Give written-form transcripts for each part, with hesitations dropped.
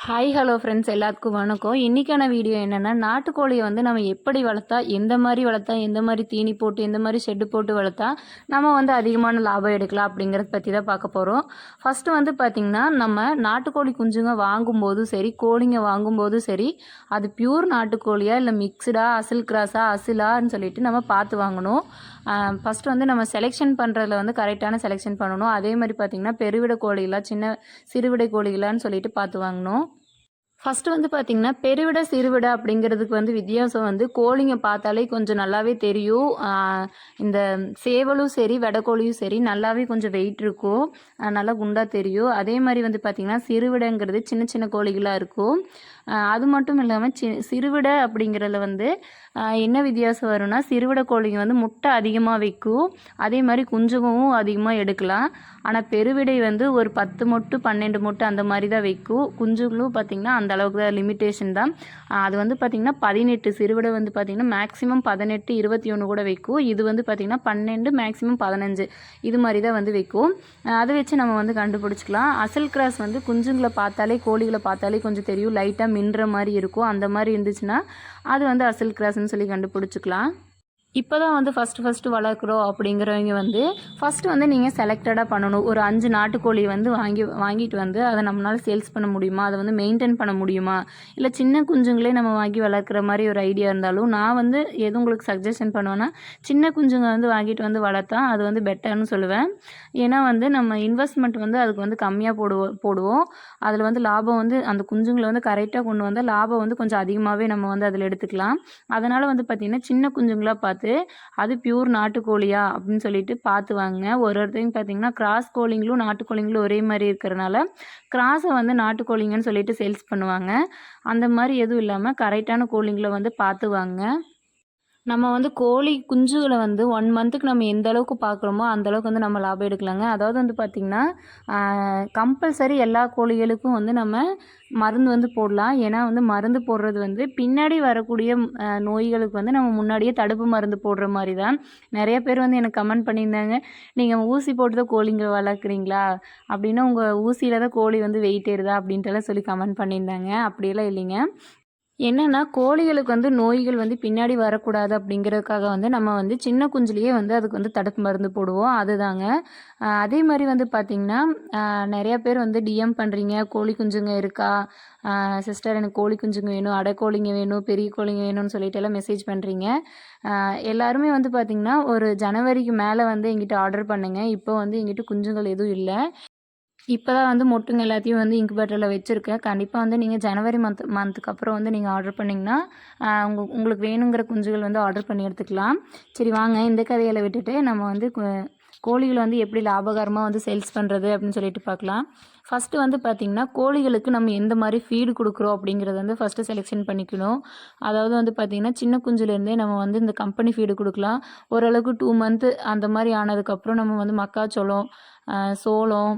Hi hello friends, எல்லாத்துக்கும் வணக்கம். இன்றைக்கான வீடியோ என்னென்னா, நாட்டுக்கோழியை வந்து நம்ம எப்படி வளர்த்தா, எந்த மாதிரி தீனி போட்டு, எந்த மாதிரி ஷெட்டு போட்டு வளர்த்தா நம்ம வந்து அதிகமான லாபம் எடுக்கலாம் அப்படிங்கிறத பற்றி தான் பார்க்க போகிறோம். ஃபஸ்ட்டு வந்து பார்த்திங்கன்னா, நம்ம நாட்டுக்கோழி குஞ்சுங்க வாங்கும்போதும் சரி, கோழிங்க வாங்கும்போதும் சரி, அது பியூர் நாட்டுக்கோழியா இல்லை மிக்சடா, அசில் கிராஸா, அசிலான்னு சொல்லிட்டு நம்ம பார்த்து வாங்கணும். ஃபஸ்ட்டு வந்து நம்ம செலெக்ஷன் பண்ணுறதுல வந்து கரெக்டான செலெக்ஷன் பண்ணணும். அதே மாதிரி பார்த்திங்கன்னா, பெருவிடை கோழிகளா, சிறுவிடை கோழிகளான்னு சொல்லிட்டு பார்த்து வாங்கணும். ஃபஸ்ட்டு வந்து பார்த்திங்கன்னா, பெருவிடை சிறுவிடை அப்படிங்கிறதுக்கு வந்து வித்தியாசம் வந்து கோழிங்க பார்த்தாலே கொஞ்சம் நல்லாவே தெரியும். இந்த சேவலும் சரி, வெடைக்கோழியும் சரி நல்லாவே கொஞ்சம் வெயிட் இருக்கும், நல்லா குண்டாக தெரியும். அதே மாதிரி வந்து பார்த்திங்கன்னா, சிறுவிடைங்கிறது சின்ன சின்ன கோழிகளாக இருக்கும். அது மட்டும் இல்லாமல் சிறுவிடை அப்படிங்கிறதுல வந்து என்ன வித்தியாசம் வரும்னா, சிறுவிடை கோழிங்க வந்து முட்டை அதிகமாக வைக்கும், அதே மாதிரி குஞ்சுகவும் அதிகமாக எடுக்கலாம். ஆனால் பெருவிடை வந்து ஒரு 10 மொட்டு 12 மொட்டு அந்த மாதிரி தான் வைக்கும். குஞ்சுகளும் பார்த்திங்கன்னா அந்த அளவுக்கு தான், லிமிட்டேஷன் தான். அது வந்து பார்த்திங்கன்னா 18, சிறுவிடை வந்து பார்த்திங்கன்னா மேக்ஸிமம் 18, 21 கூட வைக்கும். இது வந்து பார்த்திங்கன்னா 12, மேக்ஸிமம் 15 இது மாதிரி தான் வந்து வைக்கும். அதை வச்சு நம்ம வந்து கண்டுபிடிச்சிக்கலாம். அசல் கிராஸ் வந்து குஞ்சுங்களை பார்த்தாலே, கோழிகளை பார்த்தாலே கொஞ்சம் தெரியும், லைட்டாக மின்ற மாதிரி இருக்கும். அந்த மாதிரி இருந்துச்சுன்னா அது வந்து அசல் கிராஸ்ன்னு சொல்லி கண்டுபிடிச்சிக்கலாம். இப்போ தான் வந்து ஃபஸ்ட்டு வளர்க்குறோம் அப்படிங்கிறவங்க வந்து ஃபஸ்ட்டு வந்து நீங்கள் செலக்டடாக பண்ணணும். ஒரு 5 நாட்டுக்கோழி வந்து வாங்கிட்டு வந்து அதை நம்மளால் சேல்ஸ் பண்ண முடியுமா, அதை வந்து மெயின்டைன் பண்ண முடியுமா, இல்லை சின்ன குஞ்சுங்களே நம்ம வாங்கி வளர்க்குற மாதிரி ஒரு ஐடியா இருந்தாலும் நான் வந்து எது உங்களுக்கு சஜஷன் பண்ணுவேன்னா, சின்ன குஞ்சுங்க வந்து வாங்கிட்டு வந்து வளர்த்தா அது வந்து பெட்டர்னு சொல்லுவேன். ஏன்னா வந்து நம்ம இன்வெஸ்ட்மெண்ட் வந்து அதுக்கு வந்து கம்மியாக போடுவோம். அதில் வந்து லாபம் வந்து அந்த குஞ்சுங்களை வந்து கரெக்டாக கொண்டு வந்தால் லாபம் வந்து கொஞ்சம் அதிகமாகவே நம்ம வந்து அதில் எடுத்துக்கலாம். அதனால் வந்து பார்த்திங்கன்னா, சின்ன குஞ்சுங்களாக பார்த்து அது பியூர் நாட்டுக்கோழியா அப்படின்னு சொல்லிட்டு பார்த்து வாங்க. ஒருத்தங்க பார்த்தீங்கன்னா கிராஸ் கோழிங்களும் நாட்டுக்கோழிங்களும் ஒரே மாதிரி இருக்கிறனால கிராஸை வந்து நாட்டுக்கோழிங்கன்னு சொல்லிட்டு சேல்ஸ் பண்ணுவாங்க. அந்த மாதிரி எதுவும் இல்லாமல் கரெக்டான கோழிங்களை வந்து பார்த்து வாங்க. நம்ம வந்து கோழி குஞ்சுகளை வந்து 1 மந்த்துக்கு நம்ம எந்த அளவுக்கு பார்க்குறோமோ அந்தளவுக்கு வந்து நம்ம லாபம் எடுக்கலாங்க. அதாவது வந்து பார்த்திங்கன்னா, கம்பல்சரி எல்லா கோழிகளுக்கும் வந்து நம்ம மருந்து வந்து போடலாம். ஏன்னா வந்து மருந்து போடுறது வந்து பின்னாடி வரக்கூடிய நோய்களுக்கு வந்து நம்ம முன்னாடியே தடுப்பு மருந்து போடுற மாதிரி தான். நிறைய பேர் வந்து எனக்கு கமெண்ட் பண்ணியிருந்தாங்க, நீங்கள் ஊசி போட்டு தான் கோழிங்க வளர்க்குறீங்களா, அப்படின்னா உங்கள் ஊசியில் தான் கோழி வந்து வெயிட் ஏறுதா அப்படின்ட்டுலாம் சொல்லி கமெண்ட் பண்ணியிருந்தாங்க. அப்படியெல்லாம் இல்லைங்க. என்னென்னா, கோழிகளுக்கு வந்து நோய்கள் வந்து பின்னாடி வரக்கூடாது அப்படிங்கிறதுக்காக வந்து நம்ம வந்து சின்ன குஞ்சுலேயே வந்து அதுக்கு வந்து தடுப்பு மருந்து போடுவோம், அதுதாங்க. அதே மாதிரி வந்து பார்த்திங்கன்னா, நிறையா பேர் வந்து டிஎம் பண்ணுறீங்க, கோழி குஞ்சுங்க இருக்கா சிஸ்டர், எனக்கு கோழி குஞ்சுங்க வேணும், அடைக்கோழிங்க வேணும், பெரிய கோழிங்க வேணும்னு சொல்லிட்டு எல்லாம் மெசேஜ் பண்ணுறீங்க. எல்லாருமே வந்து பார்த்திங்கன்னா ஒரு ஜனவரிக்கு மேலே வந்து எங்கிட்ட ஆர்டர் பண்ணுங்க. இப்போ வந்து எங்கிட்ட குஞ்சுங்கள் எதுவும் இல்லை. இப்போ தான் வந்து மொட்டுங்க எல்லாத்தையும் வந்து இன்குபேட்டரில் வச்சுருக்கேன். கண்டிப்பாக வந்து நீங்கள் ஜனவரி மந்த்துக்கு அப்புறம் வந்து நீங்கள் ஆர்டர் பண்ணிங்கன்னா உங்களுக்கு வேணுங்கிற குஞ்சுகள் வந்து ஆர்டர் பண்ணி எடுத்துக்கலாம். சரி வாங்க, இந்த கதையில் விட்டுட்டு நம்ம வந்து கோழிகளை வந்து எப்படி லாபகரமாக வந்து சேல்ஸ் பண்ணுறது அப்படின்னு சொல்லிட்டு பார்க்கலாம். ஃபஸ்ட்டு வந்து பார்த்திங்கன்னா, கோழிகளுக்கு நம்ம எந்த மாதிரி ஃபீடு கொடுக்குறோம் அப்படிங்கிறத வந்து ஃபஸ்ட்டு செலெக்ஷன் பண்ணிக்கணும். அதாவது வந்து பார்த்திங்கன்னா, சின்ன குஞ்சுலேருந்தே நம்ம வந்து இந்த கம்பெனி ஃபீடு கொடுக்கலாம். ஓரளவுக்கு 2 மந்த்து அந்த மாதிரி ஆனதுக்கப்புறம் நம்ம வந்து மக்காச்சோளம், சோளம்,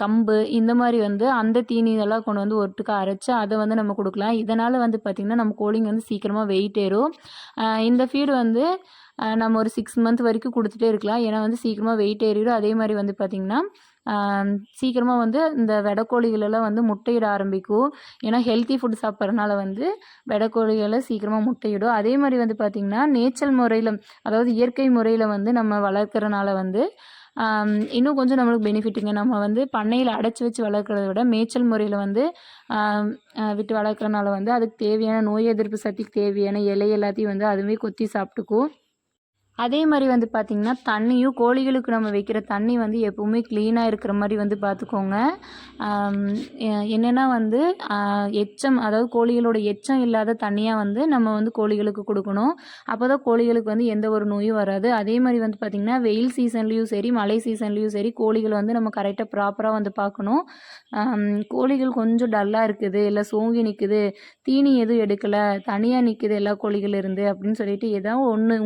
கம்பு இந்த மாதிரி வந்து அந்த தீனியெல்லாம் கொண்டு வந்து ஒட்டுக்கா அரைச்சி அதை வந்து நம்ம கொடுக்கலாம். இதனால் வந்து பார்த்திங்கன்னா, நம்ம கோழிங்க வந்து சீக்கிரமாக வெயிட் ஏறும். இந்த ஃபீடு வந்து நம்ம ஒரு 6 மந்த் வரைக்கும் கொடுத்துட்டே இருக்கலாம். ஏன்னா வந்து சீக்கிரமாக வெயிட் ஏறிடும். அதே மாதிரி வந்து பார்த்திங்கன்னா, சீக்கிரமாக வந்து இந்த வெடைக்கோழிகளெல்லாம் வந்து முட்டையிட ஆரம்பிக்கும். ஏன்னா ஹெல்த்தி ஃபுட் சாப்பிட்றதுனால வந்து வெடைக்கோழிகளை சீக்கிரமாக முட்டையிடும். அதே மாதிரி வந்து பார்த்திங்கன்னா, நேச்சுரல் முறையில், அதாவது இயற்கை முறையில் வந்து நம்ம வளர்க்குறனால வந்து இன்னும் கொஞ்சம் நம்மளுக்கு பெனிஃபிட்டுங்க. நம்ம வந்து பண்ணையில் அடைச்சி வச்சு வளர்க்குறத விட மேய்ச்சல் முறையில் வந்து விட்டு வளர்க்குறனால வந்து அதுக்கு தேவையான நோய் எதிர்ப்பு சக்திக்கு தேவையான இலை எல்லாத்தையும் வந்து அதுவே கொத்தி சாப்பிட்டுக்கும். அதே மாதிரி வந்து பார்த்திங்கன்னா, தண்ணியும் கோழிகளுக்கு நம்ம வைக்கிற தண்ணி வந்து எப்போவுமே க்ளீனாக இருக்கிற மாதிரி வந்து பார்த்துக்கோங்க. என்னென்னா வந்து எச்சம், அதாவது கோழிகளோட எச்சம் இல்லாத தண்ணியாக வந்து நம்ம வந்து கோழிகளுக்கு கொடுக்கணும். அப்போ தான் கோழிகளுக்கு வந்து எந்த ஒரு நோயும் வராது. அதே மாதிரி வந்து பார்த்திங்கன்னா, வெயில் சீசன்லேயும் சரி, மழை சீசன்லேயும் சரி, கோழிகள் வந்து நம்ம கரெக்டாக ப்ராப்பராக வந்து பார்க்கணும். கோழிகள் கொஞ்சம் டல்லாக இருக்குது, இல்லை சோங்கி நிற்குது, தீனி எதுவும் எடுக்கலை, தனியாக நிற்குது எல்லா கோழிகள் இருந்து அப்படின்னு சொல்லிட்டு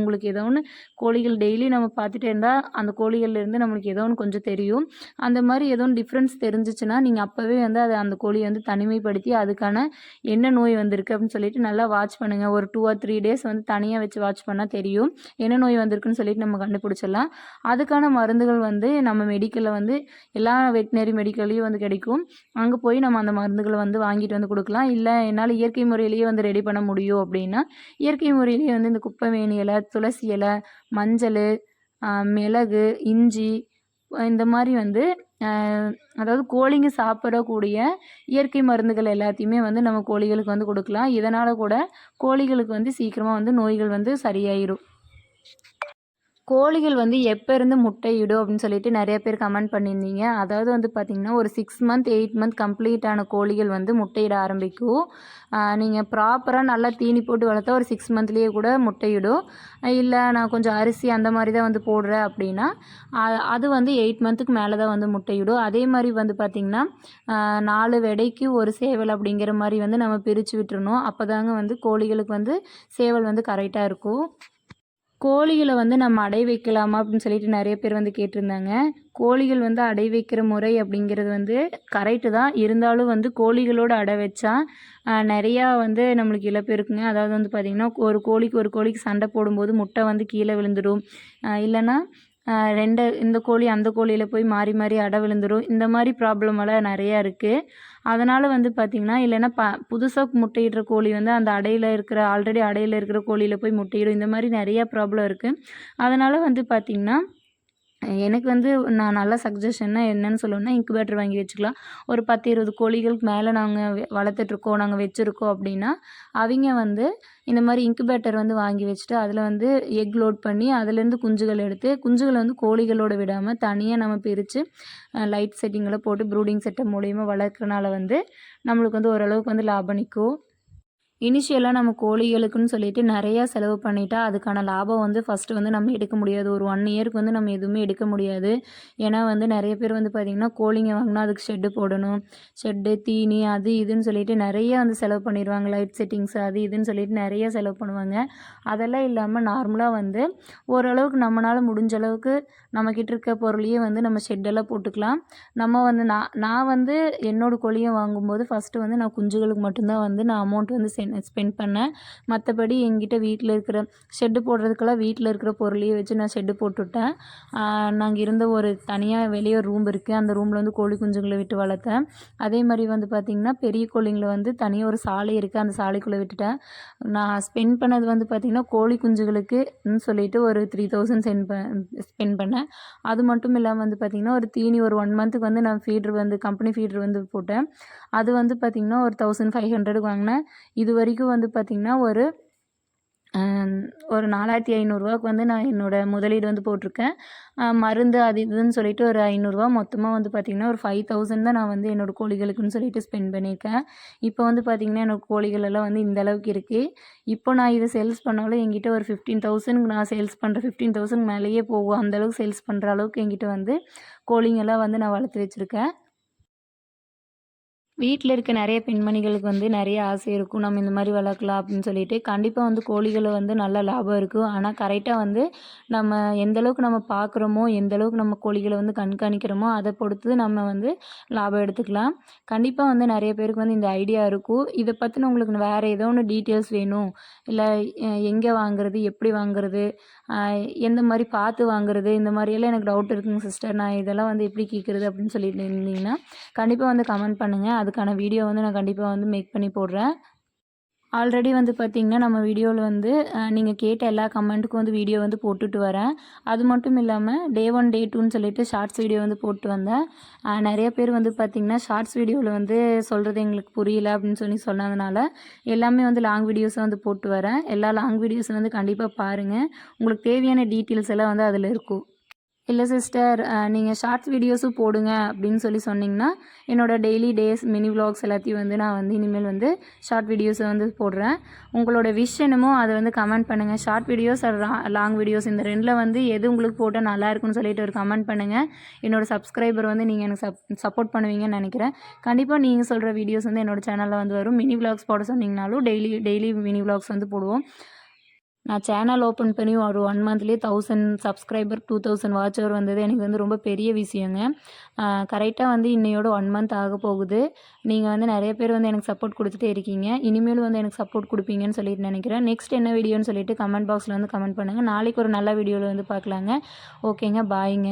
உங்களுக்கு ஏதோ ஒன்று கோழிகள் டெய்லி நம்ம பார்த்துட்டே இருந்தால் அந்த கோழிகள்லேருந்து நம்மளுக்கு ஏதோ ஒன்று கொஞ்சம் தெரியும். அந்த மாதிரி ஏதோ ஒன்று டிஃப்ரென்ஸ் தெரிஞ்சிச்சுன்னா நீங்கள் அப்போவே வந்து அதை அந்த கோழியை வந்து தனிமைப்படுத்தி அதுக்கான என்ன நோய் வந்திருக்கு அப்படின்னு சொல்லிட்டு நல்லா வாட்ச் பண்ணுங்கள். ஒரு 2 or 3 டேஸ் வந்து தனியாக வச்சு வாட்ச் பண்ணால் தெரியும் என்ன நோய் வந்திருக்குன்னு சொல்லிட்டு நம்ம கண்டுபிடிச்சிடலாம். அதுக்கான மருந்துகள் வந்து நம்ம மெடிக்கலில் வந்து எல்லா வெட்டினரி மெடிக்கல்லையும் வந்து கிடைக்கும். அங்கே போய் நம்ம அந்த மருந்துகளை வந்து வாங்கிட்டு வந்து கொடுக்கலாம். இல்லை என்னால் இயற்கை முறையிலேயே வந்து ரெடி பண்ண முடியும் அப்படின்னா இயற்கை முறையிலேயே வந்து இந்த குப்பைமேனி இலை, துளசி இலை, மஞ்சள், மிளகு, இஞ்சி இந்த மாதிரி வந்து அதாவது கோழிங்க சாப்பிடக்கூடிய இயற்கை மருந்துகள் எல்லாத்தையுமே வந்து நம்ம கோழிகளுக்கு வந்து கொடுக்கலாம். இதனால் கூட கோழிகளுக்கு வந்து சீக்கிரமாக வந்து நோய்கள் வந்து சரியாயிடும். கோழிகள் வந்து எப்போ இருந்து முட்டையிடும் அப்படின்னு சொல்லிட்டு நிறைய பேர் கமெண்ட் பண்ணியிருந்தீங்க. அதாவது வந்து பார்த்திங்கன்னா ஒரு 6 month 8 month கம்ப்ளீட் ஆன கோழிகள் வந்து முட்டையிட ஆரம்பிக்கும். நீங்கள் ப்ராப்பராக நல்லா தீனி போட்டு வளர்த்தா ஒரு 6 monthலேயே கூட முட்டையிடும். இல்லை நான் கொஞ்சம் அரிசி அந்த மாதிரி தான் வந்து போடுறேன் அப்படின்னா அது வந்து 8 monthக்கு மேலே தான் வந்து முட்டையிடும். அதே மாதிரி வந்து பார்த்திங்கன்னா 4 வெடைக்கு ஒரு சேவல் அப்படிங்கிற மாதிரி வந்து நம்ம பிரித்து விட்டுறணும். அப்போ தாங்க வந்து கோழிகளுக்கு வந்து சேவல் வந்து கரெக்டாக இருக்கும். கோழிகளை வந்து நம்ம அடை வைக்கலாமா அப்படின்னு சொல்லிட்டு நிறைய பேர் வந்து கேட்டிருந்தாங்க. கோழிகள் வந்து அடை வைக்கிற முறை அப்படிங்கிறது வந்து கரெக்டு தான். இருந்தாலும் வந்து கோழிகளோடு அடை வச்சா நிறையா வந்து நம்மளுக்கு இழப்பு இருக்குங்க. அதாவது வந்து பார்த்திங்கன்னா ஒரு கோழிக்கு சண்டை போடும்போது முட்டை வந்து கீழே விழுந்துடும். இல்லைன்னா இந்த கோழி அந்த கோழியில் போய் மாறி மாறி அடை விழுந்துடும். இந்த மாதிரி ப்ராப்ளமெல்லாம் நிறையா இருக்குது. அதனால் வந்து பார்த்திங்கன்னா இல்லைன்னா புதுசாக முட்டையிடுற கோழி வந்து அந்த ஆல்ரெடி அடையில் இருக்கிற கோழியில் போய் முட்டையிடும். இந்த மாதிரி நிறையா ப்ராப்ளம் இருக்குது. அதனால் வந்து பார்த்திங்கன்னா எனக்கு வந்து நான் நல்ல சஜஷன்னா என்னன்னு சொல்லுவேன்னா இன்குபேட்டர் வாங்கி வச்சுக்கலாம். ஒரு 10-20 கோழிகளுக்கு மேலே நாங்கள் வளர்த்துட்ருக்கோம், நாங்கள் வச்சுருக்கோம் அப்படின்னா அவங்க வந்து இந்த மாதிரி இன்குபேட்டர் வந்து வாங்கி வச்சுட்டு அதில் வந்து எக் லோட் பண்ணி அதுலேருந்து குஞ்சுகள் எடுத்து குஞ்சுகளை வந்து கோழிகளோடு விடாமல் தனியாக நம்ம பிரித்து லைட் செட்டிங்கில் போட்டு ப்ரூடிங் செட்டப் மூலிமா வளர்க்குறனால வந்து நம்மளுக்கு வந்து ஓரளவுக்கு வந்து லாபம் நிற்கும். இனிஷியலாக நம்ம கோழிகளுக்குன்னு சொல்லிட்டு நிறையா செலவு பண்ணிட்டா அதுக்கான லாபம் வந்து ஃபஸ்ட்டு வந்து நம்ம எடுக்க முடியாது. ஒரு 1 இயருக்கு வந்து நம்ம எதுவுமே எடுக்க முடியாது. ஏன்னா வந்து நிறைய பேர் வந்து பார்த்திங்கன்னா கோழிங்க வாங்கினா அதுக்கு ஷெட்டு போடணும், ஷெட்டு, தீனி, அது இதுன்னு சொல்லிட்டு நிறையா வந்து செலவு பண்ணிடுவாங்க. லைட் செட்டிங்ஸ் அது இதுன்னு சொல்லிட்டு நிறையா செலவு பண்ணுவாங்க. அதெல்லாம் இல்லாமல் நார்மலாக வந்து ஓரளவுக்கு நம்மளால் முடிஞ்ச அளவுக்கு நம்மக்கிட்ட இருக்க பொருளையே வந்து நம்ம ஷெட்டெல்லாம் போட்டுக்கலாம். நம்ம வந்து நான் வந்து என்னோடய கோழியை வாங்கும்போது ஃபஸ்ட்டு வந்து நான் குஞ்சுகளுக்கு மட்டும்தான் வந்து நான் அமௌண்ட் வந்து ஸ்பெண்ட் பண்ணேன். மற்றபடி எங்கிட்ட வீட்டில் இருக்கிற ஷெட்டு போடுறதுக்கெல்லாம் வீட்டில் இருக்கிற பொருளையே வச்சு நான் ஷெட்டு போட்டுவிட்டேன். நாங்கள் இருந்த ஒரு தனியாக வெளியே ஒரு ரூம் இருக்குது. அந்த ரூமில் வந்து கோழி குஞ்சுங்களை விட்டு வளர்த்தேன். அதே மாதிரி வந்து பார்த்திங்கன்னா பெரிய கோழிங்களை வந்து தனியாக ஒரு சாலை இருக்குது, அந்த சாலைக்குள்ளே விட்டுட்டேன். நான் ஸ்பெண்ட் பண்ணது வந்து பார்த்திங்கன்னா கோழி குஞ்சுகளுக்குன்னு சொல்லிட்டு ஒரு 3000 ஸ்பெண்ட் பண்ணேன். அது மட்டும் இல்லாமல் வந்து பார்த்திங்கன்னா ஒரு தீனி ஒரு 1 monthக்கு வந்து நான் ஃபீட்ரு வந்து கம்பெனி ஃபீட்ரு வந்து போட்டேன். அது வந்து பார்த்திங்கன்னா ஒரு 1500 வாங்கினேன். இது வரைக்கும் வந்து பார்த்திங்கன்னா ஒரு 4500 வந்து நான் என்னோடய முதலீடு வந்து போட்டிருக்கேன். மருந்து அது இதுன்னு சொல்லிட்டு ஒரு 500 மொத்தமாக வந்து பார்த்திங்கன்னா ஒரு 5000 தான் நான் வந்து என்னோடய கோழிகளுக்குன்னு சொல்லிட்டு ஸ்பெண்ட் பண்ணியிருக்கேன். இப்போ வந்து பார்த்திங்கன்னா என்னோடய கோழிகள் எல்லாம் வந்து இந்த அளவுக்கு இருக்குது. இப்போ நான் இதை சேல்ஸ் பண்ணாலும் என்கிட்ட ஒரு 15,000க்கு நான் சேல்ஸ் பண்ணுறேன். 15,000 மேலேயே போகும். அந்தளவுக்கு சேல்ஸ் பண்ணுற அளவுக்கு என்கிட்ட வந்து கோழிங்கெல்லாம் வந்து நான் வளர்த்து வச்சுருக்கேன். வீட்டில் இருக்க நிறைய பெண்மணிகளுக்கு வந்து நிறைய ஆசை இருக்கும், நம்ம இந்த மாதிரி வளர்க்கலாம் அப்படின்னு சொல்லிட்டு. கண்டிப்பாக வந்து கோழிகளை வந்து நல்ல லாபம் இருக்கும். ஆனால் கரெக்டாக வந்து நம்ம எந்தளவுக்கு நம்ம பார்க்குறோமோ, எந்தளவுக்கு நம்ம கோழிகளை வந்து கண்காணிக்கிறோமோ அதை பொறுத்து நம்ம வந்து லாபம் எடுத்துக்கலாம். கண்டிப்பாக வந்து நிறைய பேருக்கு வந்து இந்த ஐடியா இருக்கும். இதை பற்றின உங்களுக்கு வேறு ஏதோ ஒன்று டீட்டெயில்ஸ் வேணும், இல்லை எங்கே வாங்குறது, எப்படி வாங்குறது, எந்த மாதிரி பார்த்து வாங்குறது, இந்த மாதிரியெல்லாம் எனக்கு டவுட் இருக்குங்க சிஸ்டர், நான் இதெல்லாம் வந்து எப்படி கேட்குறது அப்படின்னு சொல்லிட்டு இருந்தீங்கன்னா கண்டிப்பாக வந்து கமெண்ட் பண்ணுங்கள். அதுக்கான வீடியோ வந்து நான் கண்டிப்பாக வந்து மேக் பண்ணி போடுறேன். ஆல்ரெடி வந்து பார்த்திங்கன்னா நம்ம வீடியோவில் வந்து நீங்கள் கேட்ட எல்லா கமெண்ட்டுக்கும் வந்து வீடியோ வந்து போட்டுட்டு வரேன். அது மட்டும் இல்லாமல் Day 1 Day 2ன்னு சொல்லிட்டு ஷார்ட்ஸ் வீடியோ வந்து போட்டு வந்தேன். நிறைய பேர் வந்து பார்த்திங்கன்னா ஷார்ட்ஸ் வீடியோவில் வந்து சொல்கிறது எங்களுக்கு புரியல அப்படின்னு சொன்னதுனால எல்லாமே வந்து லாங் வீடியோஸை வந்து போட்டு வரேன். எல்லா லாங் வீடியோஸும் வந்து கண்டிப்பாக பாருங்கள். உங்களுக்கு தேவையான டீட்டெயில்ஸ் எல்லாம் வந்து அதில் இருக்கும். இல்லை சிஸ்டர், நீங்கள் ஷார்ட்ஸ் வீடியோஸும் போடுங்க அப்படின்னு சொன்னிங்கன்னா என்னோடய டெய்லி டேஸ் மினி விலாக்ஸ் எல்லாத்தையும் வந்து நான் வந்து இனிமேல் வந்து ஷார்ட் வீடியோஸை வந்து போடுறேன். உங்களோட விஷ் என்னமோ அதை வந்து கமெண்ட் பண்ணுங்கள். ஷார்ட் வீடியோஸ் லாங் வீடியோஸ் இந்த 2ல் வந்து எது உங்களுக்கு போட்டால் நல்லா இருக்குன்னு சொல்லிட்டு ஒரு கமெண்ட் பண்ணுங்கள். என்னோடய சப்ஸ்கிரைபர் வந்து நீங்கள் எனக்கு சப்போர்ட் பண்ணுவீங்கன்னு நினைக்கிறேன். கண்டிப்பாக நீங்கள் சொல்கிற வீடியோஸ் வந்து என்னோடய சேனலில் வந்து வரும். மினி விலாக்ஸ் போட சொன்னிங்கனாலும் டெய்லி மினி விலாக்ஸ் வந்து போடுவோம். நான் சேனல் ஓப்பன் பண்ணி ஒரு 1 மந்த்லேயே 1000 சப்ஸ்கிரைபர் 2000 வாட்ச் ஹவர் வந்தது எனக்கு வந்து ரொம்ப பெரிய விஷயங்க. கரெக்டாக வந்து இன்னையோட 1 மந்த் ஆக போகுது. நீங்கள் வந்து நிறைய பேர் வந்து எனக்கு சப்போர்ட் கொடுத்துட்டே இருக்கீங்க. இனிமேலும் வந்து எனக்கு சப்போர்ட் கொடுப்பீங்கன்னு சொல்லிட்டு நினைக்கிறேன். நெக்ஸ்ட் என்ன வீடியோன்னு சொல்லிட்டு கமெண்ட் பாக்ஸில் வந்து கமெண்ட் பண்ணுங்கள். நாளைக்கு ஒரு நல்ல வீடியோவில் வந்து பார்க்கலாங்க. ஓகேங்க, பாய்ங்க.